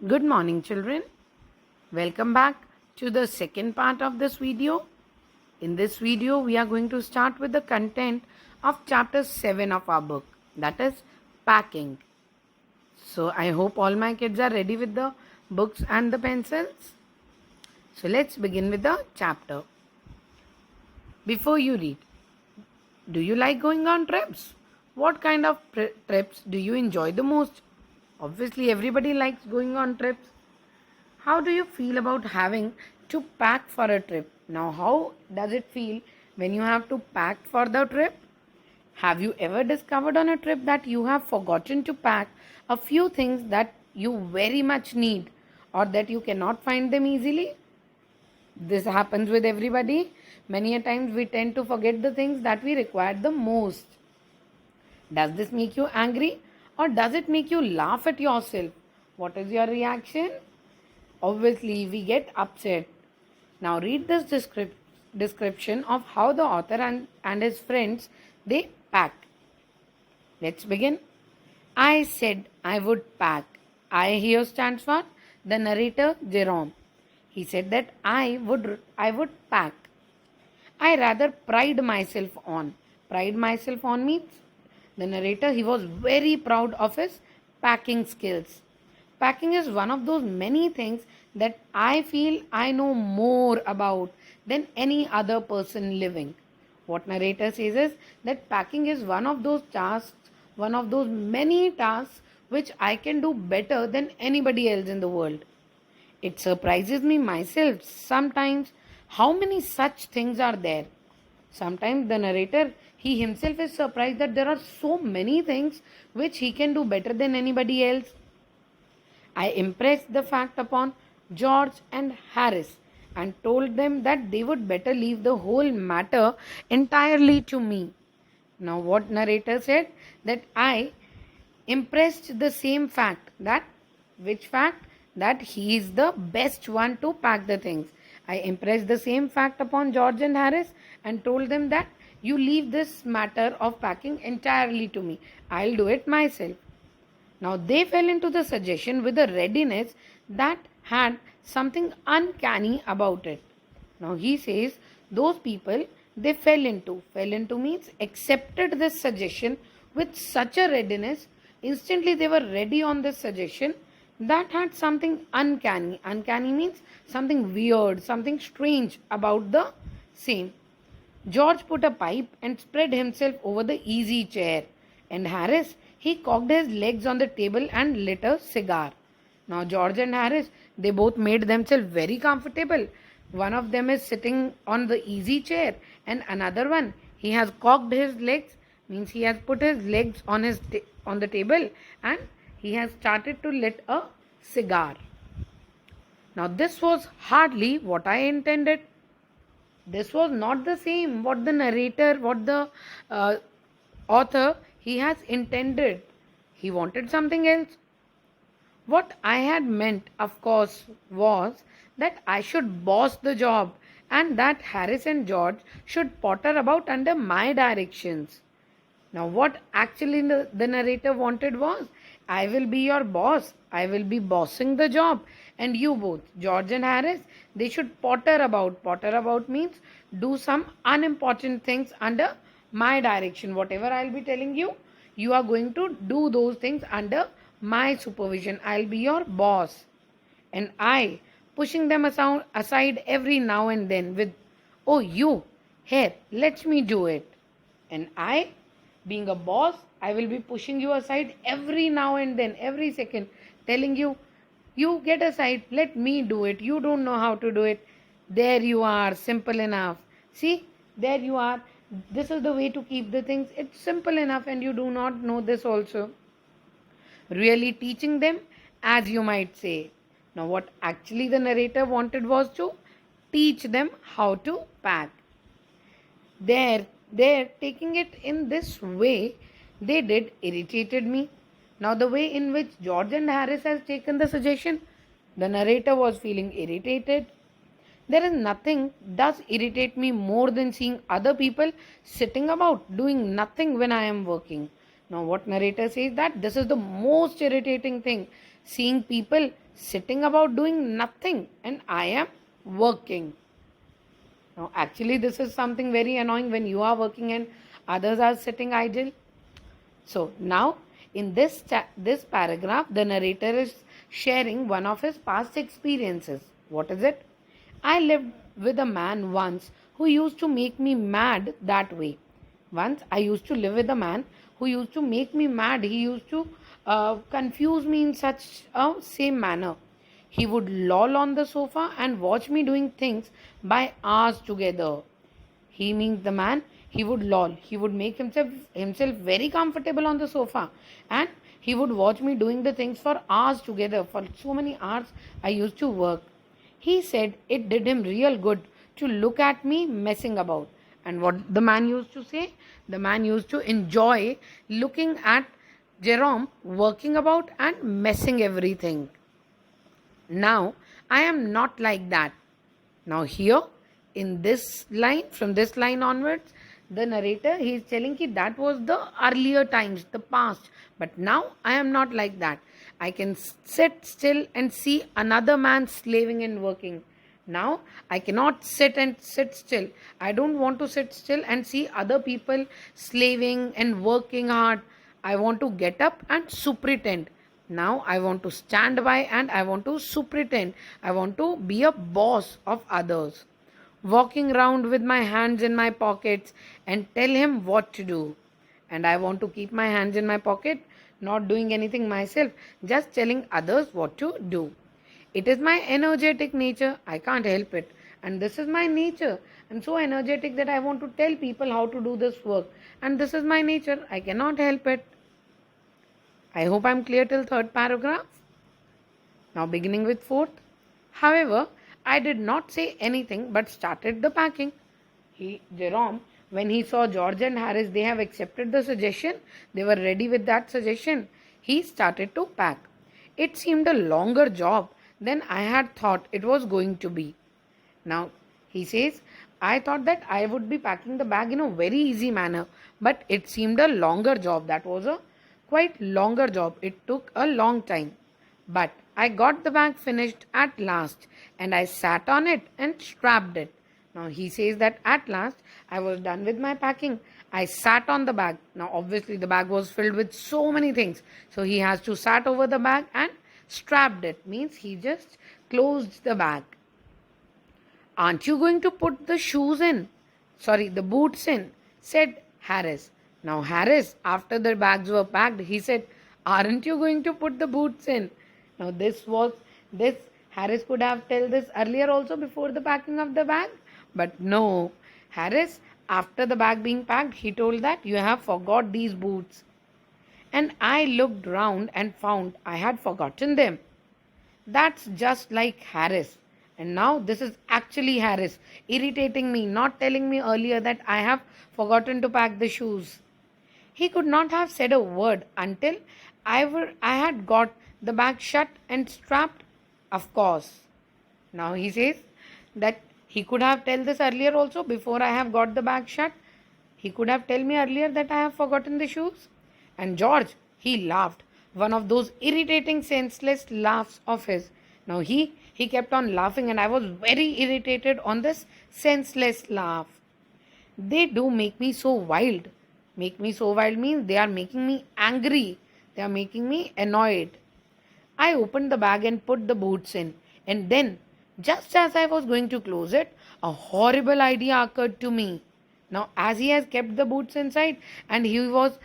Good morning, children. Welcome back to the second part of this video. In this video, we are going to start with the content of chapter 7 of our book, that is packing. So, I hope all my kids are ready with the books and the pencils. So, let's begin with the chapter. Before you read, do you like going on trips? What kind of trips do you enjoy the most? Obviously, everybody likes going on trips. How do you feel about having to pack for a trip? Now, how does it feel when you have to pack for the trip? Have you ever discovered on a trip that you have forgotten to pack a few things that you very much need or that you cannot find them easily? This happens with everybody. Many a times we tend to forget the things that we require the most. Does this make you angry or does it make you laugh at yourself? What is your reaction? Obviously, we get upset. Now read this description of how the author and his friends they pack. Let's begin. I said I would pack. I here stands for the narrator Jerome. He said that I would pack. I rather pride myself on. Pride myself on means the narrator he was very proud of his packing skills. Packing is one of those many things that I feel I know more about than any other person living. What narrator says is that packing is one of those tasks, one of those many tasks which I can do better than anybody else in the world. It surprises me myself sometimes how many such things are there. Sometimes the narrator, he himself is surprised that there are so many things which he can do better than anybody else. I impressed the fact upon George and Harris and told them that they would better leave the whole matter entirely to me. Now, what narrator said? That I impressed the same fact. That which fact? That he is the best one to pack the things. I impressed the same fact upon George and Harris and told them that you leave this matter of packing entirely to me. I'll do it myself. Now they fell into the suggestion with a readiness that had something uncanny about it. Now he says those people they fell into means accepted this suggestion with such a readiness. Instantly they were ready on this suggestion that had something uncanny. Uncanny means something weird, something strange about the same. George put a pipe and spread himself over the easy chair, and Harris he cocked his legs on the table and lit a cigar. Now George and Harris they both made themselves very comfortable. One of them is sitting on the easy chair, and another one he has cocked his legs means he has put his legs on on the table and he has started to lit a cigar. Now this was hardly what I intended. This was not the same what the narrator, what the author he has intended. He wanted something else. What I had meant, of course, was that I should boss the job and that Harris and George should potter about under my directions. Now, what actually the narrator wanted was I will be your boss, I will be bossing the job, and you both, George and Harris, they should potter about. Potter about means do some unimportant things under my direction. Whatever I'll be telling you, you are going to do those things under my supervision. I'll be your boss. And I, pushing them aside every now and then with, oh, you, here, let me do it. And I, being a boss, I will be pushing you aside every now and then, every second, telling you, you get aside, let me do it. You don't know how to do it. There you are, simple enough. See, there you are. This is the way to keep the things. It's simple enough, and you do not know this also. Really teaching them, as you might say. Now, what actually the narrator wanted was to teach them how to pack. They're taking it in this way, they did irritated me. Now, the way in which George and Harris has taken the suggestion, the narrator was feeling irritated. There is nothing does irritate me more than seeing other people sitting about doing nothing when I am working. Now, what narrator says that this is the most irritating thing. seeing people sitting about doing nothing, and I am working. Now, actually, this is something very annoying when you are working and others are sitting idle. So now in this paragraph, the narrator is sharing one of his past experiences. What is it? I lived with a man once who used to make me mad that way. Once I used to live with a man who used to make me mad. He used to confuse me in such a same manner. He would loll on the sofa and watch me doing things by hours together. He means the man. He would loll. He would make himself very comfortable on the sofa, and he would watch me doing the things for hours together. For so many hours, I used to work. He said it did him real good to look at me messing about. And what the man used to say? The man used to enjoy looking at Jerome working about and messing everything. Now, I am not like that. Now, here in this line, from this line onwards, the narrator he is telling that that was the earlier times, the past. But now I am not like that. I can sit still and see another man slaving and working. Now I cannot sit still. I don't want to sit still and see other people slaving and working hard. I want to get up and superintend. Now I want to stand by and I want to superintend. I want to be a boss of others. Walking around with my hands in my pockets and tell him what to do. And I want to keep my hands in my pocket, not doing anything myself, just telling others what to do. It is my energetic nature. I can't help it. And this is my nature. I'm so energetic that I want to tell people how to do this work. And this is my nature. I cannot help it. I hope I'm clear till third paragraph. Now beginning with fourth. However, I did not say anything but started the packing. Jerome, when he saw George and Harris, they have accepted the suggestion. They were ready with that suggestion. He started to pack. It seemed a longer job than I had thought it was going to be. Now, he says, I thought that I would be packing the bag in a very easy manner, but it seemed a longer job. That was a quite longer job. It took a long time. But I got the bag finished at last and I sat on it and strapped it. Now he says that at last I was done with my packing. I sat on the bag. Now obviously the bag was filled with so many things. So he has to sat over the bag and strapped it. Means he just closed the bag. Aren't you going to put the shoes in? Sorry, the boots in, said Harris. Now Harris, after the bags were packed, he said, aren't you going to put the boots in? Now this Harris could have told this earlier also before the packing of the bag. But no, Harris, after the bag being packed, he told that you have forgot these boots. And I looked round and found I had forgotten them. That's just like Harris. And now this is actually Harris irritating me, not telling me earlier that I have forgotten to pack the shoes. He could not have said a word until I had got the bag shut and strapped. Of course. Now he says that he could have told this earlier also before I have got the bag shut. He could have told me earlier that I have forgotten the shoes. And George, he laughed. One of those irritating senseless laughs of his. Now he kept on laughing and I was very irritated on this senseless laugh. They do make me so wild. Make me so wild means they are making me angry. They are making me annoyed. I opened the bag and put the boots in. And then, just as I was going to close it, a horrible idea occurred to me. Now, as he has kept the boots inside and he was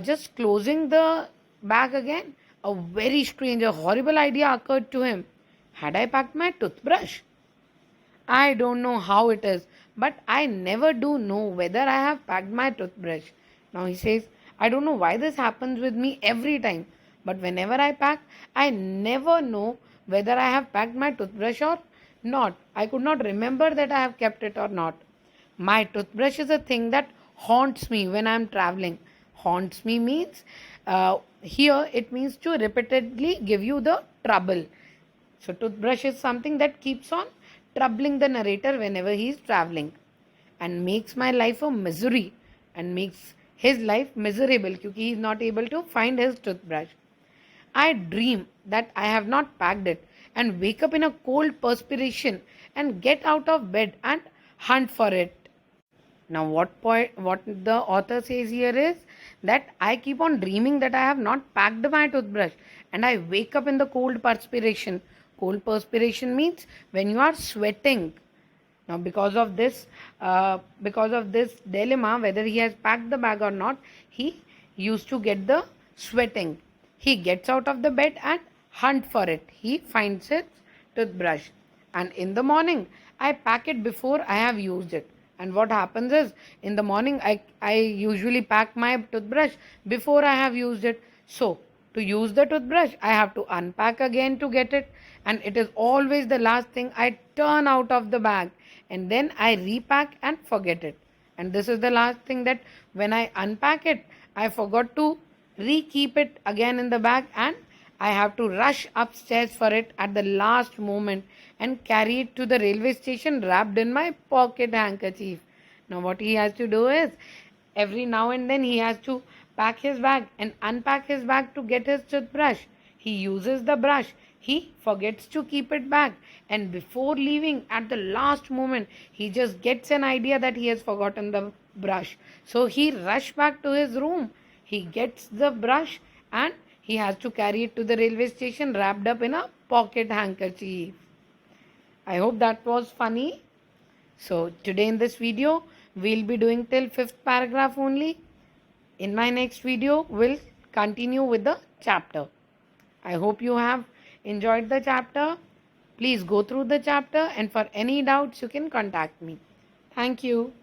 just closing the bag again, a very strange, a horrible idea occurred to him. Had I packed my toothbrush? I don't know how it is, but I never do know whether I have packed my toothbrush. Now he says, I don't know why this happens with me every time, but whenever I pack, I never know whether I have packed my toothbrush or not. I could not remember that I have kept it or not. My toothbrush is a thing that haunts me when I am traveling. Haunts me means, here it means to repeatedly give you the trouble. So toothbrush is something that keeps on troubling the narrator whenever he is traveling and makes my life a misery and makes his life miserable because he is not able to find his toothbrush. I dream that I have not packed it and wake up in a cold perspiration and get out of bed and hunt for it. Now, what the author says here is that I keep on dreaming that I have not packed my toothbrush, and I wake up in the cold perspiration. Cold perspiration means when you are sweating. Now, because of this dilemma, whether he has packed the bag or not, he used to get the sweating. He gets out of the bed and hunt for it. He finds his toothbrush, and in the morning, I pack it before I have used it. And what happens is, in the morning, I usually pack my toothbrush before I have used it. So, to use the toothbrush, I have to unpack again to get it, and it is always the last thing I turn out of the bag, and then I repack and forget it. And this is the last thing, that when I unpack it, I forgot to re-keep it again in the bag, and I have to rush upstairs for it at the last moment and carry it to the railway station wrapped in my pocket handkerchief. Now, what he has to do is, every now and then he has to pack his bag and unpack his bag to get his toothbrush. He uses the brush, he forgets to keep it back, and before leaving at the last moment, he just gets an idea that he has forgotten the brush. So he rushes back to his room, he gets the brush, and he has to carry it to the railway station wrapped up in a pocket handkerchief. I hope that was funny. So today in this video, we'll be doing till 5th paragraph only. In my next video, we'll continue with the chapter. I hope you have enjoyed the chapter. Please go through the chapter, and for any doubts, you can contact me. Thank you.